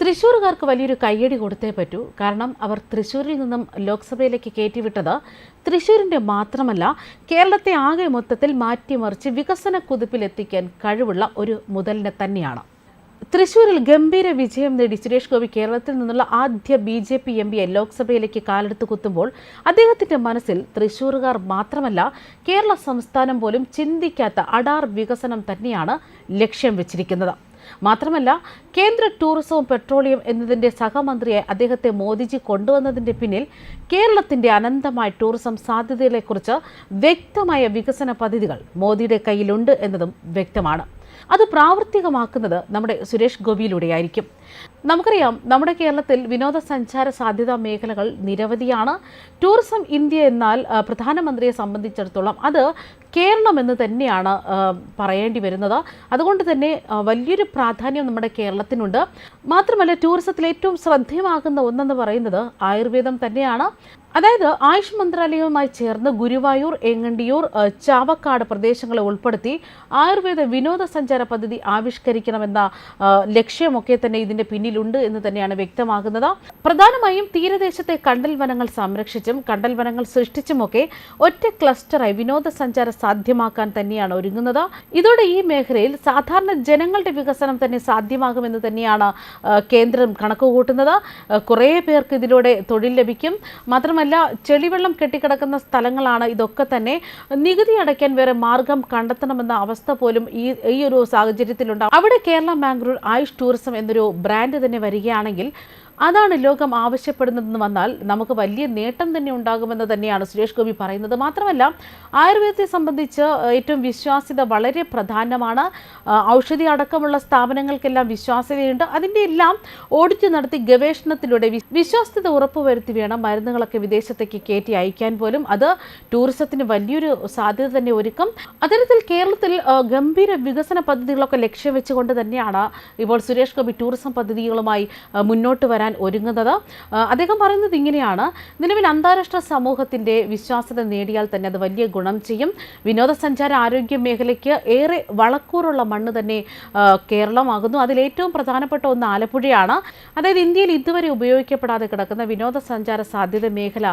തൃശ്ശൂരുകാർക്ക് വലിയൊരു കയ്യടി കൊടുത്തേ പറ്റൂ. കാരണം അവർ തൃശ്ശൂരിൽ നിന്നും ലോക്സഭയിലേക്ക് കയറ്റിവിട്ടത് തൃശ്ശൂരിൻ്റെ മാത്രമല്ല, കേരളത്തെ ആകെ മൊത്തത്തിൽ മാറ്റിമറിച്ച് വികസന കുതിപ്പിലെത്തിക്കാൻ കഴിവുള്ള ഒരു മുതലിനെ തന്നെയാണ്. തൃശ്ശൂരിൽ ഗംഭീര വിജയം നേടി സുരേഷ് ഗോപി കേരളത്തിൽ നിന്നുള്ള ആദ്യ BJP MP ലോക്സഭയിലേക്ക് കാലെടുത്ത് കുത്തുമ്പോൾ അദ്ദേഹത്തിൻ്റെ മനസ്സിൽ തൃശ്ശൂരുകാർ മാത്രമല്ല, കേരള സംസ്ഥാനം പോലും ചിന്തിക്കാത്ത അടാർ വികസനം തന്നെയാണ് ലക്ഷ്യം വെച്ചിരിക്കുന്നത്. മാത്രമല്ല, കേന്ദ്ര ടൂറിസവും പെട്രോളിയം എന്നതിൻ്റെ സഹമന്ത്രിയായി അദ്ദേഹത്തെ മോദിജി കൊണ്ടുവന്നതിൻ്റെ പിന്നിൽ കേരളത്തിൻ്റെ അനന്തമായ ടൂറിസം സാധ്യതകളെക്കുറിച്ച് വ്യക്തമായ വികസന പദ്ധതികൾ മോദിയുടെ കയ്യിലുണ്ട് എന്നതും വ്യക്തമാണ്. അത് പ്രാവർത്തികമാക്കുന്നത് നമ്മുടെ സുരേഷ് ഗോപിയിലൂടെയായിരിക്കും. നമുക്കറിയാം, നമ്മുടെ കേരളത്തിൽ വിനോദസഞ്ചാര സാധ്യതാ മേഖലകൾ നിരവധിയാണ്. ടൂറിസം ഇന്ത്യ എന്നാൽ പ്രധാനമന്ത്രിയെ സംബന്ധിച്ചിടത്തോളം അത് കേരളം എന്ന് തന്നെയാണ് പറയേണ്ടി വരുന്നത്. അതുകൊണ്ട് തന്നെ വലിയൊരു പ്രാധാന്യം നമ്മുടെ കേരളത്തിനുണ്ട്. മാത്രമല്ല, ടൂറിസത്തിൽ ഏറ്റവും ശ്രദ്ധേയമാകുന്ന ഒന്നെന്ന് പറയുന്നത് ആയുർവേദം തന്നെയാണ്. അതായത് ആയുഷ് മന്ത്രാലയവുമായി ചേർന്ന് ഗുരുവായൂർ, എങ്ങണ്ടിയൂർ, ചാവക്കാട് പ്രദേശങ്ങളെ ഉൾപ്പെടുത്തി ആയുർവേദ വിനോദസഞ്ചാര പദ്ധതി ആവിഷ്കരിക്കണമെന്ന ലക്ഷ്യമൊക്കെ തന്നെ ഇതിൻ്റെ പിന്നിലുണ്ട് എന്ന് തന്നെയാണ് വ്യക്തമാകുന്നത്. പ്രധാനമായും തീരദേശത്തെ കണ്ടൽ വനങ്ങൾ സംരക്ഷിച്ചും കണ്ടൽ വനങ്ങൾ സൃഷ്ടിച്ചുമൊക്കെ ഒറ്റ ക്ലസ്റ്ററായി വിനോദസഞ്ചാര സാധ്യമാക്കാൻ തന്നെയാണ് ഒരുങ്ങുന്നത്. ഇതോടെ ഈ മേഖലയിൽ സാധാരണ ജനങ്ങളുടെ വികസനം തന്നെ സാധ്യമാകുമെന്ന് തന്നെയാണ് കേന്ദ്രം കണക്കുകൂട്ടുന്നത്. കുറേ പേർക്ക് ഇതിലൂടെ തൊഴിൽ ലഭിക്കും. മാത്രമല്ല, ചെളിവെള്ളം കെട്ടിക്കിടക്കുന്ന സ്ഥലങ്ങളാണ് ഇതൊക്കെ തന്നെ. നികുതി അടയ്ക്കാൻ വേറെ മാർഗം കണ്ടെത്തണമെന്ന അവസ്ഥ പോലും ഈ ഒരു സാഹചര്യത്തിലുണ്ടാകും. അവിടെ കേരള മാംഗ്ലൂർ ആയുഷ് ടൂറിസം എന്നൊരു ബ്രാൻഡ് തന്നെ വരികയാണെങ്കിൽ അതാണ് ലോകം ആവശ്യപ്പെടുന്നതെന്ന് വന്നാൽ നമുക്ക് വലിയ നേട്ടം തന്നെ ഉണ്ടാകുമെന്ന് തന്നെയാണ് സുരേഷ് ഗോപി പറയുന്നത്. മാത്രമല്ല, ആയുർവേദത്തെ സംബന്ധിച്ച് ഏറ്റവും വിശ്വാസ്യത വളരെ പ്രധാനമാണ്. ഔഷധി അടക്കമുള്ള സ്ഥാപനങ്ങൾക്കെല്ലാം വിശ്വാസ്യതയുണ്ട്. അതിൻ്റെ എല്ലാം ഓഡിറ്റ് നടത്തി ഗവേഷണത്തിലൂടെ വിശ്വാസ്യത ഉറപ്പുവരുത്തി വേണം മരുന്നുകളൊക്കെ വിദേശത്തേക്ക് കയറ്റി അയക്കാൻ പോലും. അത് ടൂറിസത്തിന് വലിയൊരു സാധ്യത തന്നെ ഒരുക്കും. അത്തരത്തിൽ കേരളത്തിൽ ഗംഭീര വികസന പദ്ധതികളൊക്കെ ലക്ഷ്യം വെച്ചുകൊണ്ട് തന്നെയാണ് ഇപ്പോൾ സുരേഷ് ഗോപി ടൂറിസം പദ്ധതികളുമായി മുന്നോട്ട് വരാൻ ഒരുങ്ങുന്നത്. അദ്ദേഹം പറയുന്നത് ഇങ്ങനെയാണ്: നിലവിൽ അന്താരാഷ്ട്ര സമൂഹത്തിന്റെ വിശ്വാസ്യത നേടിയാൽ തന്നെ അത് വലിയ ഗുണം ചെയ്യും. വിനോദസഞ്ചാര ആരോഗ്യ മേഖലയ്ക്ക് ഏറെ വളക്കൂറുള്ള മണ്ണ് തന്നെ കേരളമാകുന്നു. അതിലേറ്റവും പ്രധാനപ്പെട്ട ഒന്ന് ആലപ്പുഴയാണ്. അതായത് ഇന്ത്യയിൽ ഇതുവരെ ഉപയോഗിക്കപ്പെടാതെ കിടക്കുന്ന വിനോദസഞ്ചാര സാധ്യത മേഖല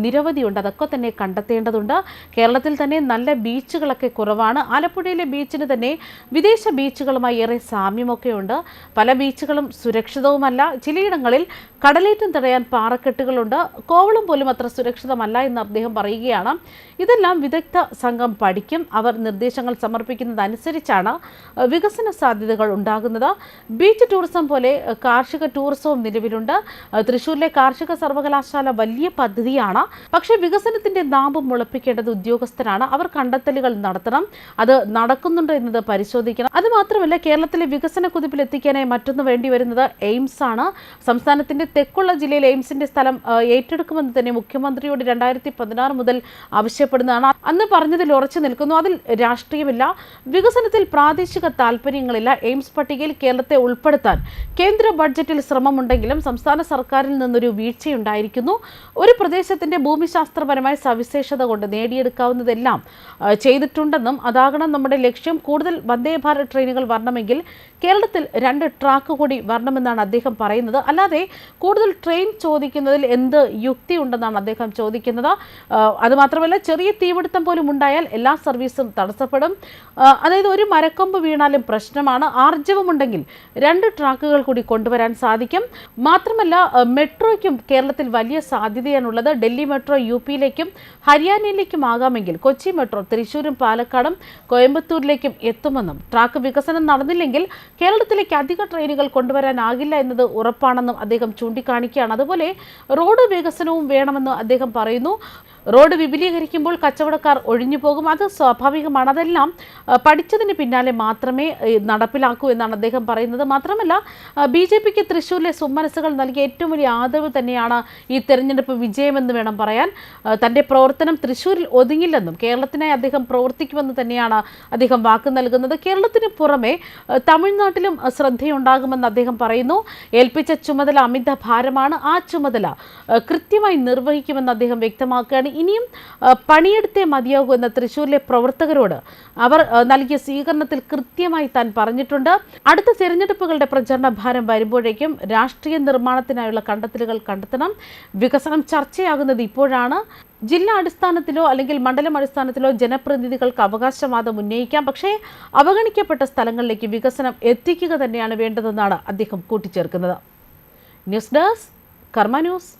നിരവധിയുണ്ട്. അതൊക്കെ തന്നെ കണ്ടെത്തേണ്ടതുണ്ട്. കേരളത്തിൽ തന്നെ നല്ല ബീച്ചുകളൊക്കെ കുറവാണ്. ആലപ്പുഴയിലെ ബീച്ചിന് തന്നെ വിദേശ ബീച്ചുകളുമായി ഏറെ സാമ്യമൊക്കെ ഉണ്ട്. പല ബീച്ചുകളും സുരക്ഷിതവുമല്ല. ചിലയിടങ്ങളിൽ കടലേറ്റം തടയാൻ പാറക്കെട്ടുകളുണ്ട്. കോവളം പോലും അത്ര സുരക്ഷിതമല്ല എന്ന് അദ്ദേഹം പറയുകയാണ്. ഇതെല്ലാം വിദഗ്ധ സംഘം പഠിക്കും. അവർ നിർദ്ദേശങ്ങൾ സമർപ്പിക്കുന്നതനുസരിച്ചാണ് വികസന സാധ്യതകൾ ഉണ്ടാകുന്നത്. ബീച്ച് ടൂറിസം പോലെ കാർഷിക ടൂറിസവും നിലവിലുണ്ട്. തൃശ്ശൂരിലെ കാർഷിക സർവകലാശാല വലിയ പദ്ധതിയാണ്. പക്ഷേ വികസനത്തിന്റെ നാമ്പ് മുളപ്പിക്കേണ്ടത് ഉദ്യോഗസ്ഥരാണ്. അവർ കണ്ടെത്തലുകൾ നടത്തണം. അത് നടക്കുന്നുണ്ടോ എന്നത് പരിശോധിക്കണം. അതുമാത്രമല്ല, കേരളത്തിലെ വികസന കുതിപ്പിലെത്തിക്കാനായി മറ്റൊന്ന് വേണ്ടി വരുന്നത് എയിംസ് ആണ്. സംസ്ഥാനത്തിന്റെ തെക്കുള്ള ജില്ലയിൽ എയിംസിന്റെ സ്ഥലം ഏറ്റെടുക്കുമെന്ന് തന്നെ മുഖ്യമന്ത്രിയോട് 2016 മുതൽ ആവശ്യപ്പെടുന്നതാണ്. അന്ന് പറഞ്ഞതിൽ ഉറച്ചു നിൽക്കുന്നു. അതിൽ രാഷ്ട്രീയമില്ല. വികസനത്തിൽ പ്രാദേശിക താല്പര്യങ്ങളില്ല. എയിംസ് പട്ടികയിൽ കേരളത്തെ ഉൾപ്പെടുത്താൻ കേന്ദ്ര ബഡ്ജറ്റിൽ ശ്രമമുണ്ടെങ്കിലും സംസ്ഥാന സർക്കാരിൽ നിന്നൊരു വീഴ്ചയുണ്ടായിരിക്കുന്നു. ഒരു പ്രദേശത്തിന്റെ ഭൂമിശാസ്ത്രപരമായ സവിശേഷത കൊണ്ട് നേടിയെടുക്കാവുന്നതെല്ലാം ചെയ്തിട്ടുണ്ടെന്നും അതാകണം നമ്മുടെ ലക്ഷ്യം. കൂടുതൽ വന്ദേ ഭാരത് ട്രെയിനുകൾ വരണമെങ്കിൽ കേരളത്തിൽ 2 ട്രാക്ക് കൂടി വരണമെന്നാണ് അദ്ദേഹം പറയുന്നത്. അല്ലാതെ കൂടുതൽ ട്രെയിൻ ചോദിക്കുന്നതിൽ എന്ത് യുക്തിയുണ്ടെന്നാണ് അദ്ദേഹം ചോദിക്കുന്നത്. അതുമാത്രമല്ല, ചെറിയ തീപിടുത്തം പോലും ഉണ്ടായാൽ എല്ലാ സർവീസും തടസ്സപ്പെടും. അതായത് ഒരു മരക്കൊമ്പ് വീണാലും പ്രശ്നമാണ്. ആർജവമുണ്ടെങ്കിൽ 2 ട്രാക്കുകൾ കൂടി കൊണ്ടുവരാൻ സാധിക്കും. മാത്രമല്ല, മെട്രോയ്ക്കും കേരളത്തിൽ വലിയ സാധ്യതയാണുള്ളത്. ഡൽഹി മെട്രോ UP-യിലേക്കും ഹരിയാനയിലേക്കും ആകാമെങ്കിൽ കൊച്ചി മെട്രോ തൃശ്ശൂരും പാലക്കാടും കോയമ്പത്തൂരിലേക്കും എത്തുമെന്നും ട്രാക്ക് വികസനം നടന്നില്ലെങ്കിൽ കേരളത്തിലേക്ക് അധിക ട്രെയിനുകൾ കൊണ്ടുവരാനാകില്ല എന്നത് ഉറപ്പാണെന്നും അദ്ദേഹം ചൂണ്ടിക്കാണിക്കുകയാണ്. അതുപോലെ റോഡ് വികസനവും വേണമെന്ന് അദ്ദേഹം പറയുന്നു. റോഡ് വിപുലീകരിക്കുമ്പോൾ കച്ചവടക്കാർ ഒഴിഞ്ഞു പോകും. അത് സ്വാഭാവികമാണ്. അതെല്ലാം പഠിച്ചതിന് പിന്നാലെ മാത്രമേ നടപ്പിലാക്കൂ എന്നാണ് അദ്ദേഹം പറയുന്നത്. മാത്രമല്ല, BJPക്ക് തൃശ്ശൂരിലെ സുമനസ്സുകൾ നൽകിയ ഏറ്റവും വലിയ ആദരവ് തന്നെയാണ് ഈ തെരഞ്ഞെടുപ്പ് വിജയമെന്ന് വേണം പറയാൻ. തൻ്റെ പ്രവർത്തനം തൃശ്ശൂരിൽ ഒതുങ്ങില്ലെന്നും കേരളത്തിനായി അദ്ദേഹം പ്രവർത്തിക്കുമെന്ന് തന്നെയാണ് അദ്ദേഹം വാക്ക് നൽകുന്നത്. കേരളത്തിന് പുറമെ തമിഴ്നാട്ടിലും ശ്രദ്ധയുണ്ടാകുമെന്ന് അദ്ദേഹം പറയുന്നു. ഏൽപ്പിച്ച ചുമതല അമിത ഭാരമാണ്. ആ ചുമതല കൃത്യമായി നിർവഹിക്കുമെന്ന് അദ്ദേഹം വ്യക്തമാക്കുകയാണ്. ഇനിയും പണിയെടുത്തേ മതിയാകൂ എന്ന തൃശ്ശൂരിലെ പ്രവർത്തകരോട് അവർ നൽകിയ സ്വീകരണത്തിൽ കൃത്യമായി താൻ പറഞ്ഞിട്ടുണ്ട്. അടുത്ത തിരഞ്ഞെടുപ്പുകളുടെ പ്രചരണ ഭാരം വരുമ്പോഴേക്കും രാഷ്ട്രീയ നിർമ്മാണത്തിനായുള്ള കണ്ടെത്തലുകൾ കണ്ടെത്തണം. വികസനം ചർച്ചയാകുന്നത് ഇപ്പോഴാണ്. ജില്ലാ അടിസ്ഥാനത്തിലോ അല്ലെങ്കിൽ മണ്ഡലം അടിസ്ഥാനത്തിലോ ജനപ്രതിനിധികൾക്ക് അവകാശവാദം ഉന്നയിക്കാം. പക്ഷേ അവഗണിക്കപ്പെട്ട സ്ഥലങ്ങളിലേക്ക് വികസനം എത്തിക്കുക തന്നെയാണ് വേണ്ടതെന്നാണ് അദ്ദേഹം കൂട്ടിച്ചേർക്കുന്നത്. ന്യൂസ് ഡെസ്ക് കർമ്മ ന്യൂസ്.